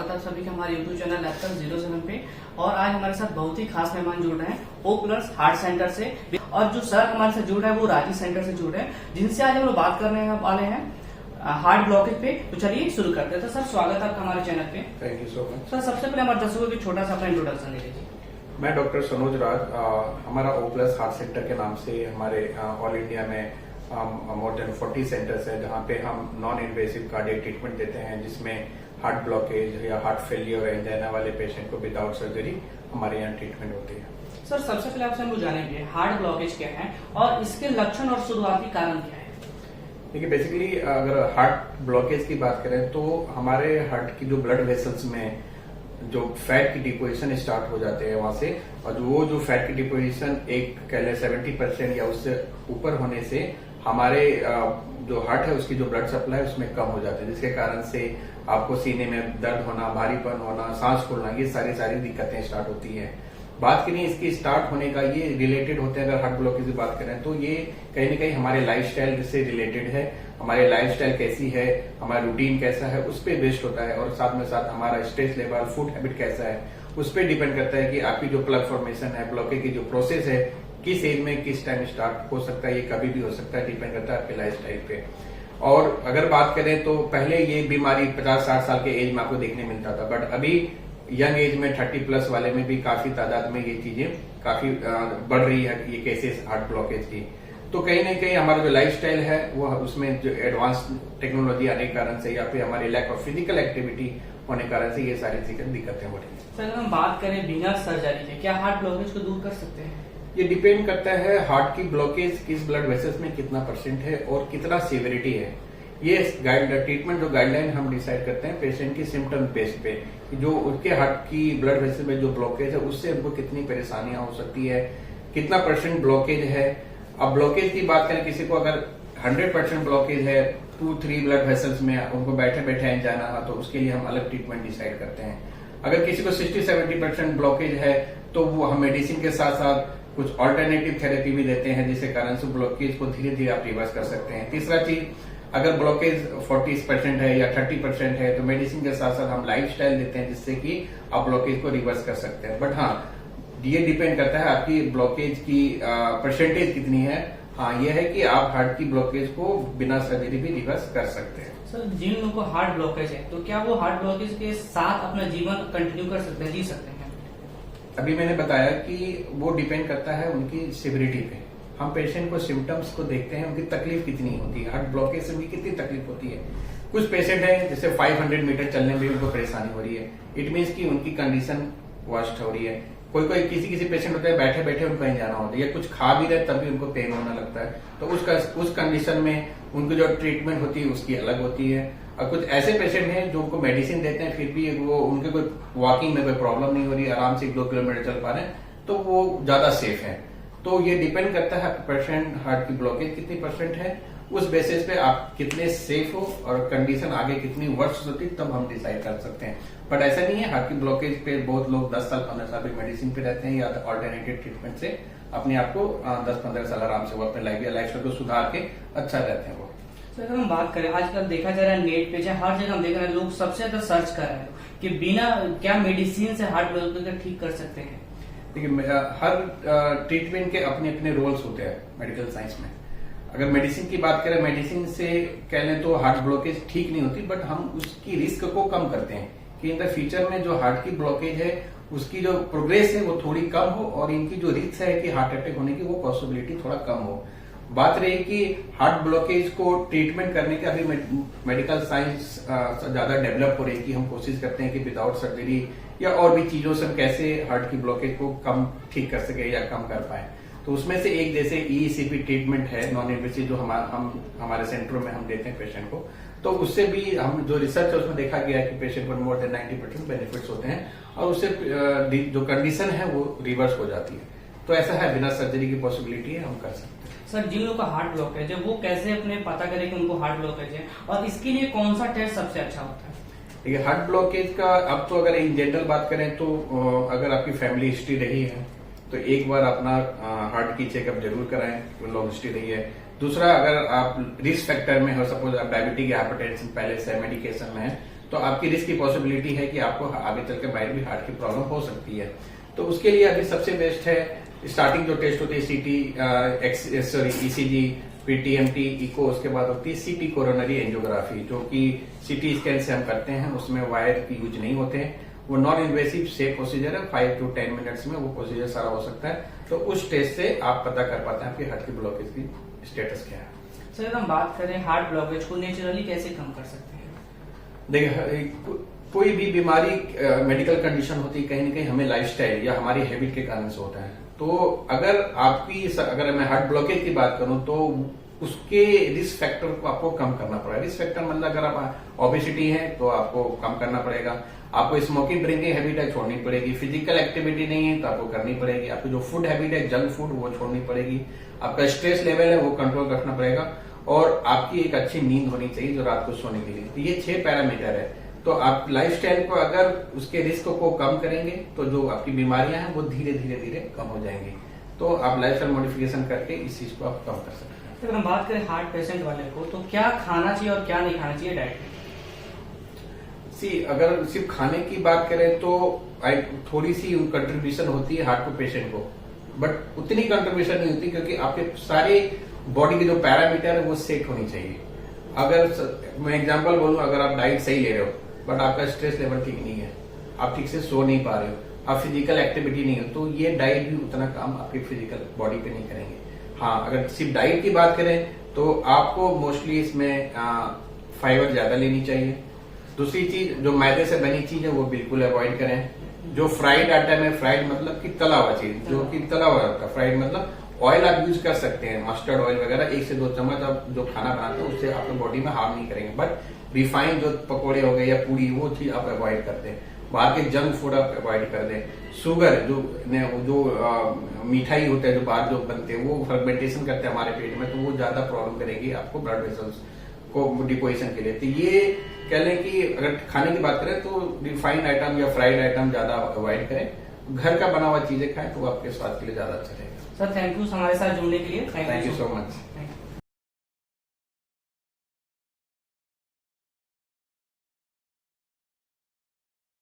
स्वागत है आप सभी का हमारे YouTube चैनल लैपटॉप 07 पे। और आज हमारे साथ बहुत ही खास मेहमान जुड़ रहे हैं ओ प्लस हार्ट सेंटर से। और जो सर हमारे साथ जुड़ रहे हैं वो रांची सेंटर से जुड़ रहे हैं, जिनसे आज हम लोग बात करने वाले हैं हार्ट ब्लॉकेज पे। तो चलिए शुरू करते हैं। तो सर स्वागत है आपका हमारे चैनल पे। Thank you so much. Sir सबसे पहले हमारे दर्शकों को छोटा सा अपना इंट्रोडक्शन दे दीजिए। मैं डॉक्टर सनोज राज, हमारा ओ प्लस हार्ट सेंटर के नाम से हमारे ऑल इंडिया में मोर देन 40 सेंटर्स है, जहाँ पे हम नॉन इन्वेसिव कार्डियक ट्रीटमेंट देते हैं, जिसमें हार्ट ब्लॉकेज या हार्ट फेलियर या एंजाइना वाले पेशेंट को विदाउट सर्जरी हमारे यहाँ ट्रीटमेंट होती है। सर सबसे पहले आपसे हम लोग जानेंगे हार्ट ब्लॉकेज क्या है और इसके लक्षण और शुरुआती कारण क्या है। देखिए, बेसिकली अगर हार्ट ब्लॉकेज की बात करें तो हमारे हार्ट की जो ब्लड वेसल्स में जो फैट की डिपोजिशन स्टार्ट हो जाते हैं वहां से, और वो जो फैट की डिपोजिशन एक कह लें 70% या उससे ऊपर होने से हमारे जो हार्ट है उसकी जो ब्लड सप्लाई उसमें कम हो जाती है, जिसके कारण से आपको सीने में दर्द होना, भारीपन होना, सांस फूलना, ये सारी दिक्कतें स्टार्ट होती है। बात करें इसकी स्टार्ट होने का, ये रिलेटेड होते हैं। अगर हार्ट ब्लॉकेज की बात करें तो ये कहीं ना कहीं हमारे लाइफस्टाइल से रिलेटेड है। हमारे लाइफस्टाइल कैसी है, हमारा रूटीन कैसा है, उस पर बेस्ड होता है, और साथ में साथ हमारा स्ट्रेस लेवल, फूड हैबिट कैसा है, उस पर डिपेंड करता है कि आपकी जो प्लग फॉर्मेशन है, ब्लॉकेज की जो प्रोसेस है, किस एज में किस टाइम स्टार्ट हो सकता है। ये कभी भी हो सकता है, डिपेंड करता है आपके लाइफस्टाइल पे। और अगर बात करें तो पहले ये बीमारी 50-60 साल के एज में आपको देखने मिलता था, बट अभी यंग एज में 30+ वाले में भी काफी तादाद में ये चीजें काफी बढ़ रही है, ये केसेस हार्ट ब्लॉकेज की। तो कहीं ना कहीं हमारा जो लाइफस्टाइल है वो उसमें जो एडवांस टेक्नोलॉजी आने के कारण से, या फिर हमारे लैक ऑफ फिजिकल एक्टिविटी होने के कारण से ये सारी दिक्कतें बढ़ी हैं। सर हम बात करें बिना सर्जरी के, क्या हार्ट ब्लॉकेज को दूर कर सकते हैं? ये डिपेंड करता है हार्ट की ब्लॉकेज किस ब्लड वेसल्स में कितना % है और कितना सीवियरिटी है। ये ट्रीटमेंट जो गाइडलाइन हम डिसाइड करते हैं पेशेंट की सिम्टम बेस पे, जो उसके हार्ट की ब्लड वेसल में जो ब्लॉकेज है उससे उनको कितनी परेशानियां हो सकती है, कितना % ब्लॉकेज है। अब ब्लॉकेज की बात करें, किसी को अगर 100% ब्लॉकेज है 2-3 ब्लड वेसल्स में, उनको बैठे बैठे एंजाइना है, तो उसके लिए हम अलग ट्रीटमेंट डिसाइड करते हैं। अगर किसी को 60-70% ब्लॉकेज है तो वो हम मेडिसिन के साथ साथ कुछ ऑल्टरनेटिव थेरेपी भी देते हैं, जिसके कारण से ब्लॉकेज को धीरे धीरे आप रिवर्स कर सकते हैं। तीसरा चीज, अगर ब्लॉकेज 40% है या 30% है तो मेडिसिन के साथ साथ हम लाइफस्टाइल देते हैं, जिससे कि आप ब्लॉकेज को रिवर्स कर सकते हैं। बट हाँ, ये डिपेंड करता है आपकी ब्लॉकेज की % कितनी है। हाँ, ये है कि आप हार्ट की ब्लॉकेज को बिना सर्जरी भी रिवर्स कर सकते हैं। सर जिन लोगों को हार्ट ब्लॉकेज है तो क्या वो हार्ट ब्लॉकेज के साथ अपना जीवन कंटिन्यू कर सकते हैं, जी सकते हैं? अभी मैंने बताया कि वो डिपेंड करता है उनकी सिवियरिटी पे। हम पेशेंट को सिम्टम्स को देखते हैं, उनकी तकलीफ कितनी होती है, हार्ट ब्लॉकेज से उनकी कितनी तकलीफ होती है। कुछ पेशेंट है जैसे 500 मीटर चलने में उनको परेशानी हो रही है, इट मीन्स कि उनकी कंडीशन वर्स्ट हो रही है। कोई किसी पेशेंट होता है बैठे बैठे उनको कहीं जाना होता है, या कुछ खा भी रहे तब भी उनको पेन होने लगता है, तो उस कंडीशन में उनको जो ट्रीटमेंट होती है उसकी अलग होती है। और कुछ ऐसे पेशेंट हैं जो उनको मेडिसिन देते हैं, फिर भी वो उनके कोई वॉकिंग में कोई प्रॉब्लम नहीं हो रही, आराम से 2 किलोमीटर चल पा रहे हैं, तो वो ज्यादा सेफ है। तो ये डिपेंड करता है पेशेंट हार्ट की ब्लॉकेज कितनी % है, उस बेसिस पे आप कितने सेफ हो और कंडीशन आगे कितनी वर्स्ट होती है, तब हम डिसाइड कर सकते हैं। बट ऐसा नहीं है, हार्ट की ब्लॉकेज पे बहुत लोग 10 साल 15 साल भी मेडिसिन पे रहते हैं, या ऑल्टरनेटिव ट्रीटमेंट से अपने आप को 10-15 साल आराम से वो अपने लाइफस्टाइल को सुधार के अच्छा रहते हैं वो। अगर हम बात करें, आजकल देखा जा रहा है नेट पे चाहे हर जगह हम देख रहे हैं, लोग सबसे ज्यादा सर्च कर रहे हैं कि बिना क्या मेडिसिन से हार्ट ब्लॉकेज ठीक कर सकते हैं। देखिए, हर ट्रीटमेंट के अपने अपने रोल्स होते हैं मेडिकल साइंस में। अगर मेडिसिन की बात करें, मेडिसिन से कह लें तो हार्ट ब्लॉकेज ठीक नहीं होती, बट हम उसकी रिस्क को कम करते हैं कि इन द फ्यूचर में जो हार्ट की ब्लॉकेज है उसकी जो प्रोग्रेस है वो थोड़ी कम हो, और इनकी जो रिस्क है कि हार्ट अटैक होने की वो पॉसिबिलिटी थोड़ा कम हो। बात रही कि हार्ट ब्लॉकेज को ट्रीटमेंट करने के, अभी मेडिकल साइंस ज्यादा डेवलप हो रही है कि हम कोशिश करते हैं कि विदाउट सर्जरी या और भी चीजों से हम कैसे हार्ट की ब्लॉकेज को कम ठीक कर सके या कम कर पाए। तो उसमें से एक जैसे ECP ट्रीटमेंट है नॉन इन्वेसिव, जो हमारे सेंटरों में हम देते हैं पेशेंट को। तो उससे भी हम जो रिसर्च है उसमें देखा गया है कि पेशेंट को मोर देन 90% बेनिफिट्स होते हैं, और उससे जो कंडीशन है वो रिवर्स हो जाती है। तो ऐसा है, बिना सर्जरी की पॉसिबिलिटी है, हम कर सकते हैं। सर जिन लोगों का हार्ट ब्लॉकेज है वो कैसे अपने पता करें कि उनको हार्ट ब्लॉकेज है, और इसके लिए कौन सा टेस्ट सबसे अच्छा होता है? देखिए, हार्ट ब्लॉकेज का अब तो अगर इन जनरल बात करें तो अगर आपकी फैमिली हिस्ट्री रही है तो एक बार अपना हार्ट की चेकअप जरूर कराएं, लॉन्ग हिस्ट्री रही है। दूसरा, अगर आप रिस्क फैक्टर में हो, सपोज आप डायबिटिक या हाइपरटेंशन पहले से मेडिकेशन में है, तो आपकी रिस्क की पॉसिबिलिटी है कि आपको आगे चल के माइट भी हार्ट की प्रॉब्लम हो सकती है। तो उसके लिए अभी सबसे बेस्ट है स्टार्टिंग जो टेस्ट होती है सीटी ईसीजी, पीटीएमटी, इको, उसके बाद होती है सीटी कोरोनरी एंजियोग्राफी, जो कि सीटी स्कैन से हम करते हैं, उसमें वायर की यूज नहीं होते हैं। वो नॉन इन्वेसिव सेफ प्रोसीजर है, 5 to 10 मिनट्स में वो प्रोसीजर सारा हो सकता है। तो उस टेस्ट से आप पता कर पाते हैं आपकी हार्ट की ब्लॉकेज की स्टेटस क्या है। सर अगर हम बात करें हार्ट ब्लॉकेज को नेचुरली कैसे कम कर सकते हैं? देखिए, कोई भी बीमारी मेडिकल कंडीशन होती है, कहीं ना कहीं हमें लाइफस्टाइल या हमारी हैबिट के कारण से होता है। तो अगर मैं हार्ट ब्लॉकेज की बात करूं तो उसके रिस्क फैक्टर को आपको कम करना पड़ेगा। रिस्क फैक्टर मतलब अगर आप ओबेसिटी है तो आपको कम करना पड़ेगा, आपको स्मोकिंग ड्रिंकिंग हैबिट है छोड़नी पड़ेगी, फिजिकल एक्टिविटी नहीं है तो आपको करनी पड़ेगी, आपको जो फूड हैबिट है जंक फूड वो छोड़नी पड़ेगी, आपका स्ट्रेस लेवल है वो कंट्रोल रखना पड़ेगा, और आपकी एक अच्छी नींद होनी चाहिए जो रात को सोने के लिए। तो ये 6 पैरामीटर है। तो आप लाइफस्टाइल को अगर उसके रिस्क को कम करेंगे तो जो आपकी बीमारियां हैं वो धीरे धीरे कम हो जाएंगी। तो आप लाइफस्टाइल मॉडिफिकेशन करके इस चीज को आप कम कर सकते हैं। अगर हम बात करें हार्ट पेशेंट वाले को, तो क्या खाना चाहिए और क्या नहीं खाना चाहिए डाइट में? अगर सिर्फ खाने की बात करें तो थोड़ी सी कंट्रीब्यूशन होती है हार्ट को पेशेंट को, बट उतनी कंट्रीब्यूशन नहीं होती क्योंकि आपके सारे बॉडी के जो पैरामीटर है वो सेट होनी चाहिए। अगर मैं एग्जांपल बोलूं, अगर आप डाइट सही ले रहे हो बट आपका स्ट्रेस लेवल ठीक नहीं है, आप ठीक से सो नहीं पा रहे हो, आप फिजिकल एक्टिविटी नहीं हो, तो ये डाइट भी उतना काम आपकी फिजिकल बॉडी पे नहीं करेंगे। हाँ, अगर सिर्फ डाइट की बात करें तो आपको मोस्टली इसमें फाइबर ज्यादा लेनी चाहिए। दूसरी चीज, जो मैदे से बनी चीज है वो बिल्कुल अवॉइड करें। जो फ्राइड आइटम है, फ्राइड मतलब कि तला हुआ चीज, जो कि तला हुआ होता है, फ्राइड मतलब ऑयल आप यूज कर सकते हैं, मस्टर्ड ऑयल वगैरह 1 से 2 चम्मच आप जो खाना बनाते हैं उससे आपके बॉडी में हार्म नहीं करेंगे। बट रिफाइंड जो पकौड़े हो गए या पूड़ी, वो चीज आप अवॉइड करते हैं। बाहर के जंक फूड आप अवॉइड कर दें। शुगर जो मिठाई होता है जो बाहर जो बनते हैं वो फर्मेंटेशन करते हैं हमारे पेट में, तो वो ज्यादा प्रॉब्लम करेगी आपको ब्लड वेसल्स को डिपोजिशन के लिए। तो ये कह लें कि अगर खाने की बात करें तो रिफाइंड आइटम या फ्राइड आइटम ज्यादा अवॉइड करें, घर का बना हुआ चीजें खाएं तो आपके स्वास्थ्य के लिए ज्यादा अच्छा रहेगा। सर थैंक यू हमारे साथ जुड़ने के लिए। Thank you so much. Thank you.